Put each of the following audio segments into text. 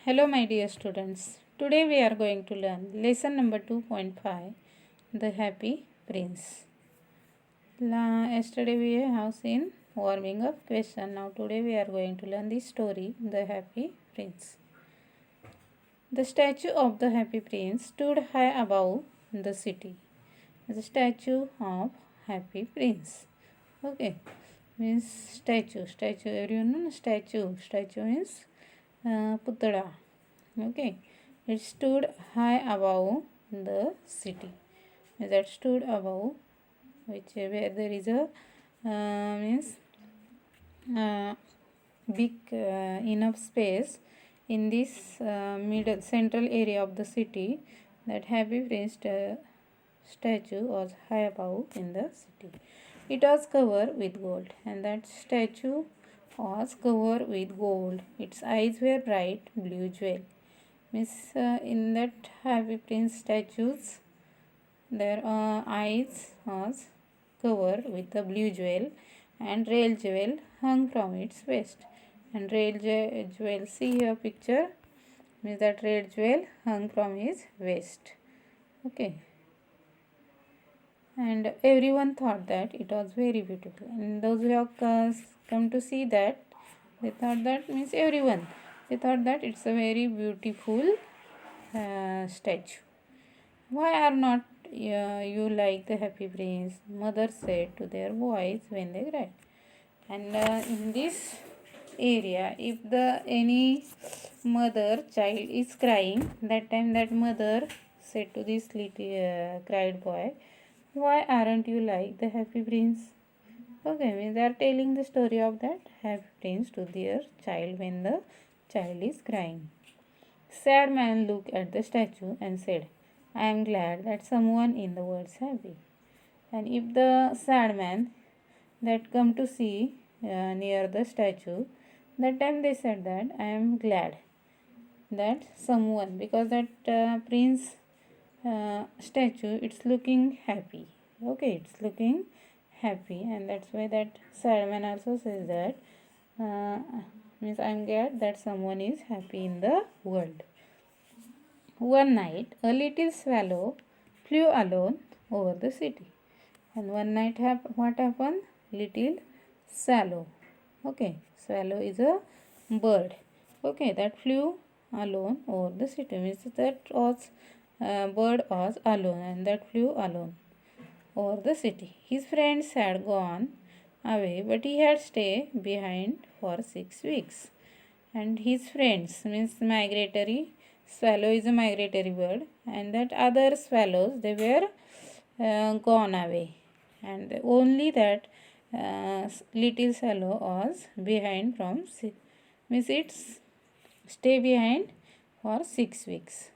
Hello, my dear students. Today we are going to learn lesson number 2.5, The Happy Prince. Yesterday we have seen warming up question. Now today we are going to learn the story, The Happy Prince. The statue of the Happy Prince stood high above the city. The statue of Happy Prince. Okay, means statue. Everyone know statue. Statue means puttada. Okay, it stood high above the city. That stood above, which where there is a means big enough space in this middle central area of the city. That Happy Prince statue was high above in the city. It was covered with gold, and that statue was covered with gold. Its eyes were bright blue jewel. Miss in that Happy Prince statues, their eyes was covered with a blue jewel, and real jewel hung from its waist. And real jewel, see here picture, means that red jewel hung from his waist. Okay. And everyone thought that it was very beautiful. And those who have come to see that, they thought that means everyone. They thought that it's a very beautiful statue. Why are not you like the Happy Prince? Mother said to their boys when they cried. And in this area, if the any mother child is crying, that time that mother said to this little cried boy, why aren't you like the Happy Prince? Okay, means they are telling the story of that Happy Prince to their child when the child is crying. Sad man looked at the statue and said, I am glad that someone in the world is happy. And if the sad man that come to see near the statue, that time they said that I am glad that someone, because that prince statue, it's looking happy. Okay, it's looking happy, and that's why that sad man also says that means I am glad that someone is happy in the world. One night, a little swallow flew alone over the city. And one night, what happened? Little swallow. Okay, swallow is a bird. Okay, that flew alone over the city. Means that was bird was alone, and that flew alone over the city. His friends had gone away, but he had stayed behind for 6 weeks. And his friends means migratory. Swallow is a migratory bird, and that other swallows, they were gone away, and only that little swallow was behind from means it's stay behind for 6 weeks.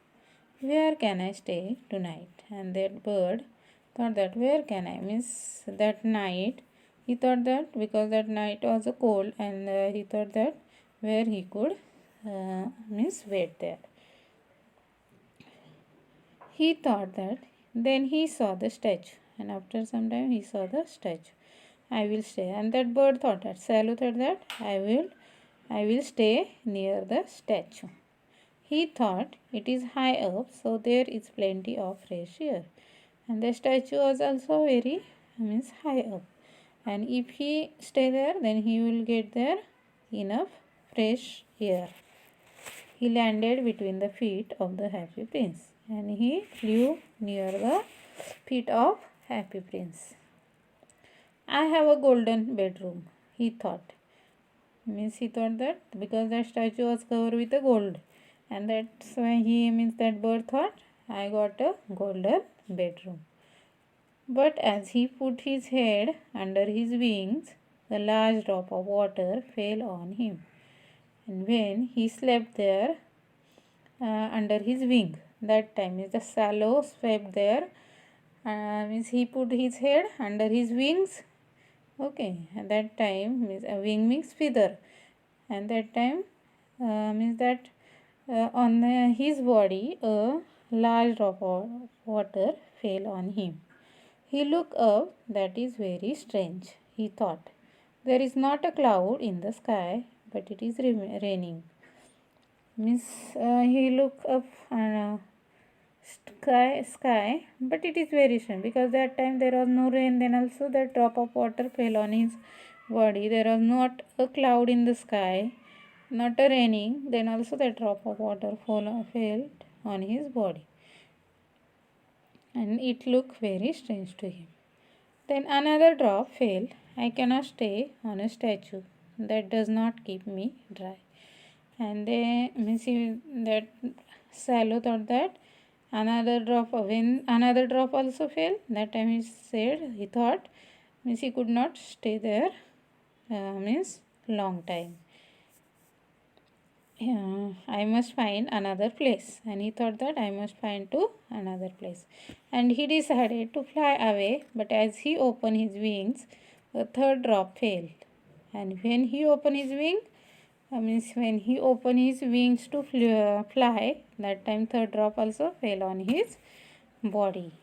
Where can I stay tonight? And that bird thought that where can I, means that night he thought that because that night was a cold, and he thought that where he could means wait there. He thought that, then he saw the statue, and after some time he saw the statue. I will stay. And that bird thought that, swallow thought that I will stay near the statue. He thought it is high up, so there is plenty of fresh air. And the statue was also very means high up. And if he stay there, then he will get there enough fresh air. He landed between the feet of the Happy Prince, and he flew near the feet of Happy Prince. I have a golden bedroom, he thought. Means he thought that because the statue was covered with a gold, and that's why he means that bird thought I got a golden bedroom. But as he put his head under his wings, a large drop of water fell on him. And when he slept there under his wing, that time is the swallow swept there, means he put his head under his wings. Okay, at that time means a wing means feather, and that time means that on his body a large drop of water fell on him. He looked up. That is very strange, he thought. There is not a cloud in the sky, but it is raining. Means he look up and sky, but it is very strange because that time there was no rain, then also that drop of water fell on his body. There was not a cloud in the sky, not a raining, then also that drop of water fell on his body, and it looked very strange to him. Then another drop fell. I cannot stay on a statue that does not keep me dry. And they means that Salo thought that when another drop also fell, that time he thought means he could not stay there means long time. I must find another place, and he thought that I must find to another place, and he decided to fly away. But as he opened his wings, the third drop fell, and when he opened his when he opened his wings to fly, that time third drop also fell on his body,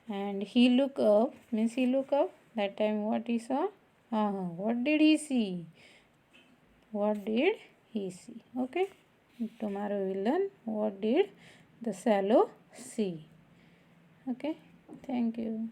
and he look up that time what he saw. What did he see? What did he see? Okay, tomorrow we will learn what did the Salo see. Okay, thank you.